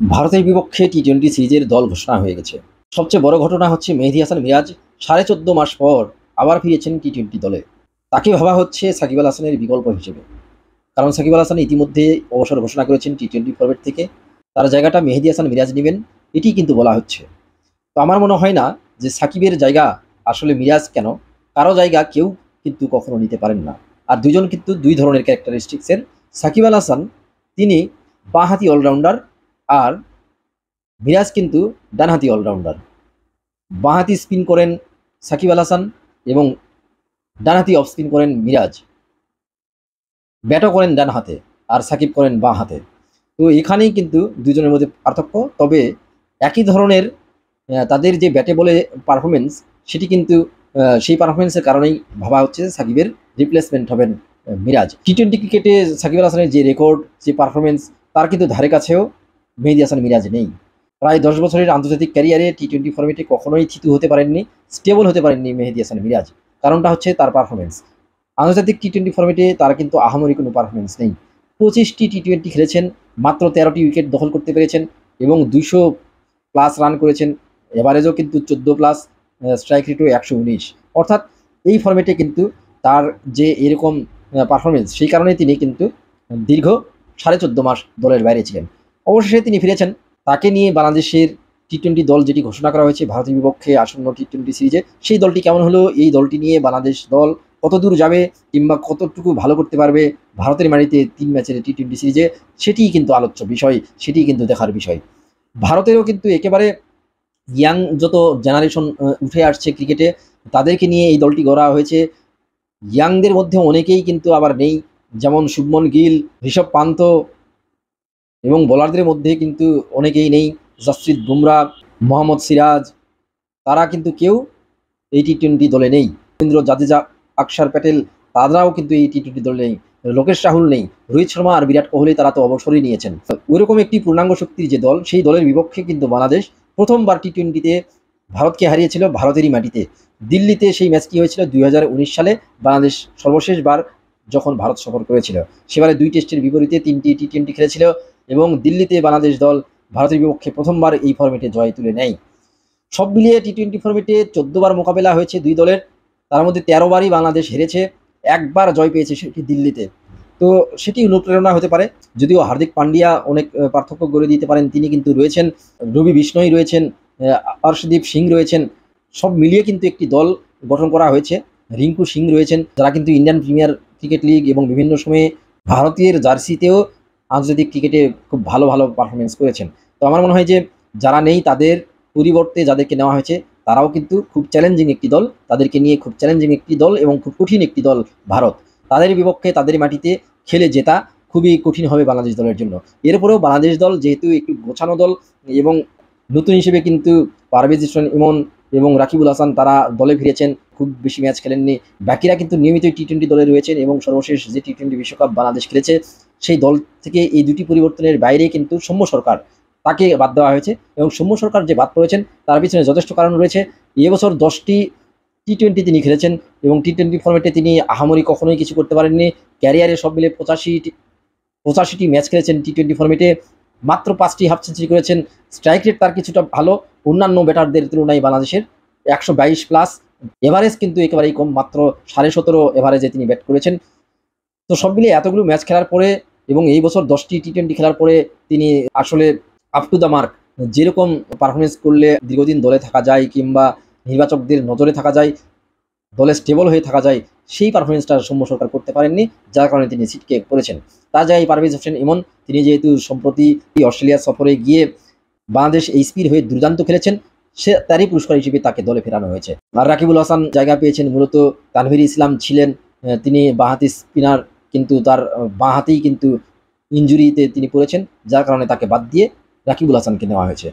ভারতের বিপক্ষে টি-20 সিরিজের দল ঘোষণা হয়ে গেছে। সবচেয়ে বড় ঘটনা হচ্ছে মেহেদী হাসান মিরাজ 14.5 মাস পর আবার ফিরেছেন টি-20 দলে। তাকে ভাবা হচ্ছে সাকিব আল হাসানের বিকল্প হিসেবে। কারণ সাকিব আল হাসান ইতিমধ্যে অবসর ঘোষণা করেছেন টি-20 ফরম্যাট থেকে। তার জায়গাটা মেহেদী হাসান মিরাজ নেবেন, এটি কিন্তু বলা হচ্ছে। তো আমার মনে হয় না যে সাকিবের জায়গা আসলে মিরাজ কেন, কারো জায়গা কেউ কিন্তু কখনো নিতে পারেন না। আর দুজন কিন্তু দুই ধরনের ক্যারেক্টারিস্টিক্সের। সাকিব আল হাসান তিনি বাঁহাতি অলরাউন্ডার, আর মিরাজ কিন্তু ডানহাতি অলরাউন্ডার। বাঁহাতি স্পিন করেন সাকিব আল হাসান এবং ডানহাতি অফ স্পিন করেন মিরাজ। ব্যাটও করেন ডান হাতে আর সাকিব করেন বাঁ হাতে। তো এখানেই কিন্তু দুজনের মধ্যে পার্থক্য। তবে একই ধরনের তাদের যে ব্যাটে বলে পারফরমেন্স, সেটি কিন্তু সেই পারফরমেন্সের কারণেই ভাবা হচ্ছে সাকিবের রিপ্লেসমেন্ট হবেন মিরাজ। টি-20 ক্রিকেটে সাকিব আল হাসানের যে রেকর্ড, যে পারফরমেন্স, তার কিন্তু ধারে কাছেও মেহেদী হাসান মিরাজ নেই। প্রায় 10 বছরের আন্তর্জাতিক ক্যারিয়ারে টি-20 ফরম্যাটে কখনোই থিতু হতে পারেননি, স্টেবল হতে পারেননি মেহেদী হাসান মিরাজ। কারণটা হচ্ছে তার পারফরমেন্স। আন্তর্জাতিক টি-20 ফরম্যাটে তার কিন্তু আহামরি কোনো পারফরমেন্স নেই। 25টি টি-20 খেলেছেন, মাত্র 13টি উইকেট দখল করতে পেরেছেন এবং 200+ রান করেছেন। এভারেজও কিন্তু 14+, স্ট্রাইক রেটও 119। অর্থাৎ এই ফরম্যাটে কিন্তু তার যে এরকম পারফরমেন্স, সেই কারণে তিনি কিন্তু দীর্ঘ 14.5 মাস দলের বাইরে ছিলেন। অবশেষে তিনি ফিরেছেন। তাকে নিয়ে বাংলাদেশের টি-20 দল যেটি ঘোষণা করা হয়েছে ভারতের বিপক্ষে আসন্ন টি-20 সিরিজে, সেই দলটি কেমন হলো, এই দলটি নিয়ে বাংলাদেশ দল কতদূর যাবে কিংবা কতটুকু ভালো করতে পারবে ভারতের মাটিতে 3 ম্যাচের টি-20 সিরিজে, সেটিই কিন্তু আলোচ্য বিষয়, সেটিই কিন্তু দেখার বিষয়। ভারতেরও কিন্তু একেবারে ইয়াং যত জেনারেশন উঠে আসছে ক্রিকেটে, তাদেরকে নিয়ে এই দলটি গড়া হয়েছে। ইয়াংদের মধ্যে অনেকেই কিন্তু আবার নেই, যেমন শুভমন গিল, ঋষভ পান্ত, এবং বোলারদের মধ্যে কিন্তু অনেকেই নেই, জসপ্রীত বুমরা, মোহাম্মদ সিরাজ, তারা কিন্তু কেউ এই টি-20 দলে নেই। রবীন্দ্র জাদেজা, অক্ষর প্যাটেল, তারাও কিন্তু এই টি-20 দলে নেই। লোকেশ রাহুল নেই, রোহিত শর্মা আর বিরাট কোহলি তারা তো অবসরই নিয়েছেন। ওইরকম একটি পূর্ণাঙ্গ শক্তির যে দল, সেই দলের বিপক্ষে কিন্তু বাংলাদেশ প্রথমবার টি-20তে ভারতকে হারিয়েছিল ভারতেরই মাটিতে। দিল্লিতে সেই ম্যাচটি হয়েছিল 2019 সালে, বাংলাদেশ সর্বশেষবার যখন ভারত সফর করেছিল। সেবারে 2 টেস্টের বিপরীতে 3টি টি-20 খেলেছিল এবং দিল্লিতে বাংলাদেশ দল ভারতের বিপক্ষে প্রথমবার এই ফরম্যাটে জয় তুলে নেয়। সব মিলিয়ে টি-20 ফরম্যাটে 14 বার মোকাবেলা হয়েছে দুই দলের, তার মধ্যে 13 বারই বাংলাদেশ হেরেছে, একবার জয় পেয়েছে, সেটি দিল্লিতে। তো সেটি অনুপ্রেরণা হতে পারে। যদিও হার্দিক পান্ডিয়া অনেক পার্থক্য গড়ে দিতে পারেন, তিনি কিন্তু রয়েছেন, রবি বিষ্ণই রয়েছেন, অর্শদীপ সিং রয়েছেন, সব মিলিয়ে কিন্তু একটি দল গঠন করা হয়েছে। রিঙ্কু সিং রয়েছেন, যারা কিন্তু ইন্ডিয়ান প্রিমিয়ার ক্রিকেট লিগ এবং বিভিন্ন সময়ে ভারতীয় জার্সিতেও আন্তর্জাতিক ক্রিকেটে খুব ভালো ভালো পারফরমেন্স করেছেন। তো আমার মনে হয় যে যারা নেই তাদের পরিবর্তে যাদেরকে নেওয়া হয়েছে, তারাও কিন্তু খুব চ্যালেঞ্জিং একটি দল, তাদেরকে নিয়ে খুব চ্যালেঞ্জিং একটি দল এবং খুব কঠিন একটি দল ভারত। তাদের বিপক্ষে তাদের মাটিতে খেলে জেতা খুবই কঠিন হবে বাংলাদেশ দলের জন্য। এরপরেও বাংলাদেশ দল যেহেতু একটু গোছানো দল এবং নতুন হিসেবে কিন্তু পারভেজ হোসেন ইমন এবং রাকিবুল হাসান তারা দলে ফিরেছেন, খুব বেশি ম্যাচ খেলেননি। বাকিরা কিন্তু নিয়মিত টি-20 দলে রয়েছেন এবং সর্বশেষ যে টি-20 বিশ্বকাপ বাংলাদেশ খেলেছে, সেই দল থেকে এই দুটি পরিবর্তনের বাইরে কিন্তু সৌম্য সরকার, তাকে বাদ দেওয়া হয়েছে এবং সৌম্য সরকার যে বাদ পড়েছেন তার পিছনে যথেষ্ট কারণ রয়েছে। এবছর 10টি টি-20 তিনি খেলেছেন এবং টি-20 ফরম্যাটে তিনি আহামরি কখনোই কিছু করতে পারেননি। ক্যারিয়ারে সব মিলে 85টি ম্যাচ খেলেছেন টি-20 ফরম্যাটে, মাত্র 5টি হাফ সেঞ্চুরি করেছেন। স্ট্রাইক রেট তার কিছুটা ভালো অন্যান্য ব্যাটারদের তুলনায় বাংলাদেশের, 122+। এভারেজ কিন্তু একেবারেই কম, মাত্র 17.5 এভারেজে তিনি ব্যাট করেছেন। তো সব মিলিয়ে এতগুলো ম্যাচ খেলার পরে এবং এই বছর 10টি টি-20 খেলার পরে তিনি আসলে আপ টু দ্য মার্ক, যেরকম পারফরমেন্স করলে দীর্ঘদিন দলে থাকা যায় কিংবা নির্বাচকদের নজরে থাকা যায়, দলে স্টেবল হয়ে থাকা যায়, সেই পারফরমেন্সটা সৌম্য সরকার করতে পারেননি, যার কারণে তিনি ছিটকে পড়েছেন। তার জায়গায় পারভেজ হোসেন ইমন, তিনি যেহেতু সম্প্রতি অস্ট্রেলিয়া সফরে গিয়ে বাংলাদেশ এইচপির হয়ে দুর্দান্ত খেলেছেন, সে তারই পুরস্কার হিসেবে তাকে দলে ফেরানো হয়েছে। আর রাকিবুল হাসান জায়গা পেয়েছেন, মূলত তানভীর ইসলাম ছিলেন, তিনি বাঁহাতি স্পিনার, কিন্তু তার বাঁ হাতেই কিন্তু ইনজুরিতে তিনি পড়েছেন, যার কারণে তাকে বাদ দিয়ে রাকিবুল হাসানকে নেওয়া হয়েছে।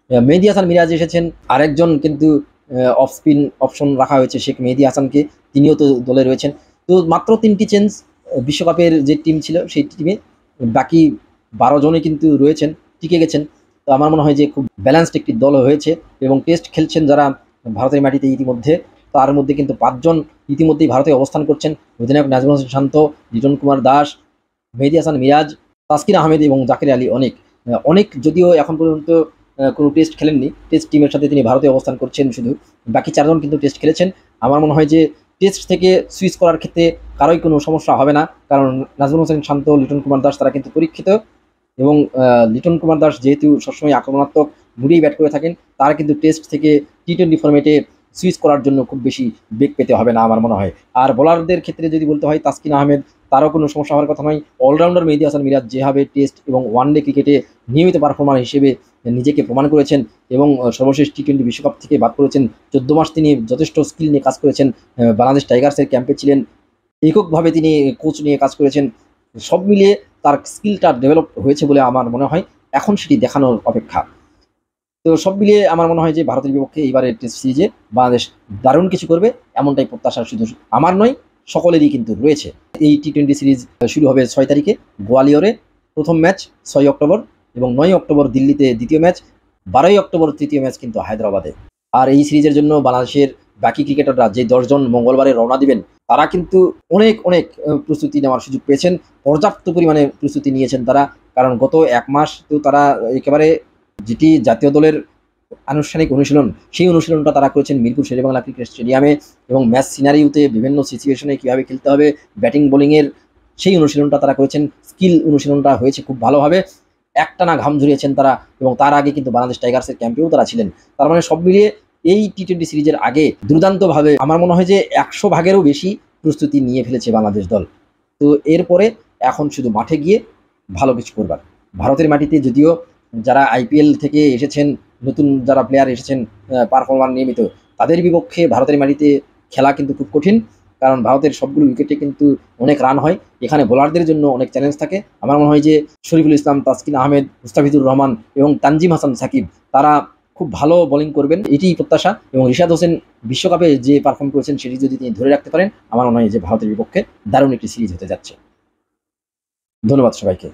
মেহেদী হাসান মিরাজ এসেছেন, আরেকজন কিন্তু অফ স্পিন অপশন রাখা হয়েছে শেখ মেহেদী হাসানকে, তিনিও তো দলে রয়েছেন। তো মাত্র 3টি চেঞ্জ বিশ্বকাপের যে টিম ছিল সেই টিমে, বাকি 12 জনই কিন্তু রয়েছেন, টিকে গেছেন। তো আমার মনে হয় যে খুব ব্যালেন্সড একটি দল হয়েছে এবং টেস্ট খেলছেন যারা ভারতের মাটিতে ইতিমধ্যে, তার মধ্যে কিন্তু 5 জন ইতিমধ্যেই ভারতে অবস্থান করছেন। অধিনায়ক নাজমুল হোসেন শান্ত, লিটন কুমার দাস, মেহেদী হাসান মিরাজ, তাসকিন আহমেদ এবং জাকির আলী অনেক। অনেক যদিও এখন পর্যন্ত কোনো টেস্ট খেলেননি, টেস্ট টিমের সাথে তিনি ভারতে অবস্থান করছেন শুধু, বাকি 4 জন কিন্তু টেস্ট খেলেছেন। আমার মনে হয় যে টেস্ট থেকে সুইচ করার ক্ষেত্রে কারোই কোনো সমস্যা হবে না, কারণ নাজমুল হোসেন শান্ত, লিটন কুমার দাস তারা কিন্তু পরীক্ষিত, এবং লিটন কুমার দাস যেহেতু সবসময় আক্রমণাত্মক মুডেই ব্যাট করে থাকেন, তার কিন্তু টেস্ট থেকে টি-20 ফরম্যাটে সুইচ করার জন্য খুব বেশি বেগ পেতে হবে না আমার মনে হয়। আর বোলারদের ক্ষেত্রে যদি বলতে হয়, তাসকিন আহমেদ, তারও কোনো সমস্যা হওয়ার কথা নয়। অলরাউন্ডার মেহেদী হাসান মিরাজ যেভাবে টেস্ট এবং ওয়ানডে ক্রিকেটে নিয়মিত পারফর্মার হিসেবে নিজেকে প্রমাণ করেছেন, এবং সর্বশেষ টি-20 বিশ্বকাপ থেকে বাদ করেছেন, 14 মাস তিনি যথেষ্ট স্কিল নিয়ে কাজ করেছেন, বাংলাদেশ টাইগার্সের ক্যাম্পে ছিলেন, এককভাবে তিনি কোচ নিয়ে কাজ করেছেন, সব মিলিয়ে তার স্কিলটা ডেভেলপ হয়েছে বলে আমার মনে হয়। এখন সেটি দেখানোর অপেক্ষা। তো সব মিলিয়ে আমার মনে হয় যে ভারতের বিপক্ষে এইবারের টেস্ট সিরিজে বাংলাদেশ দারুণ কিছু করবে, এমনটাই প্রত্যাশা শুধু আমার নয়, সকলেরই কিন্তু রয়েছে। এই টি-20 সিরিজ শুরু হবে 6 তারিখে গোয়ালিয়রে প্রথম ম্যাচ, 6 অক্টোবর, এবং 9 অক্টোবর দিল্লিতে দ্বিতীয় ম্যাচ, 12 অক্টোবর তৃতীয় ম্যাচ কিন্তু হায়দ্রাবাদে। আর এই সিরিজের জন্য বাংলাদেশের বাকি ক্রিকেটাররা যে 10 জন মঙ্গলবারে রওনা দিবেন, তারা কিন্তু অনেক অনেক প্রস্তুতি নেওয়ার সুযোগ পেয়েছেন, পর্যাপ্ত পরিমাণে প্রস্তুতি নিয়েছেন তারা। কারণ গত 1 মাস তো তারা একেবারে যেটি জাতীয় দলের আনুষ্ঠানিক অনুশীলন, সেই অনুশীলনটা তারা করেছেন মিরপুর শেরেবাংলা ক্রিকেট স্টেডিয়ামে, এবং ম্যাচ সিনারিওতে বিভিন্ন সিচুয়েশনে কীভাবে খেলতে হবে, ব্যাটিং বোলিংয়ের সেই অনুশীলনটা তারা করেছেন। স্কিল অনুশীলনটা হয়েছে খুব ভালোভাবে, একটানা ঘাম ঝরিয়েছেন তারা, এবং তার আগে কিন্তু বাংলাদেশ টাইগার্সের ক্যাম্পেও তারা ছিলেন। তার মানে সব মিলিয়ে এই টি-20 সিরিজের আগে দুর্দান্তভাবে, আমার মনে হয় যে 100 ভাগেরও বেশি প্রস্তুতি নিয়ে ফেলেছে বাংলাদেশ দল। তো এরপরে এখন শুধু মাঠে গিয়ে ভালো কিছু করবার। ভারতের মাটিতে যদিও যারা আইপিএল থেকে এসেছেন, নতুন যারা প্লেয়ার এসেছেন পারফর্মার নিয়মিত, তাদের বিপক্ষে ভারতের মাটিতে খেলা কিন্তু খুব কঠিন, কারণ ভারতের সবগুলো উইকেটে কিন্তু অনেক রান হয়। এখানে বোলারদের জন্য অনেক চ্যালেঞ্জ থাকে। আমার মনে হয় যে শরীফুল ইসলাম, তাসকিন আহমেদ, মুস্তাফিজুর রহমান এবং তানজিম হাসান সাকিব, তারা খুব ভালো বোলিং করবেন, এটিই প্রত্যাশা। এবং রিশাদ হোসেন বিশ্বকাপে যে পারফর্ম করেছেন, সেটি যদি তিনি ধরে রাখতে পারেন, আমার মনে হয় যে ভারতের বিপক্ষে দারুণ একটি সিরিজ হতে যাচ্ছে। ধন্যবাদ সবাইকে।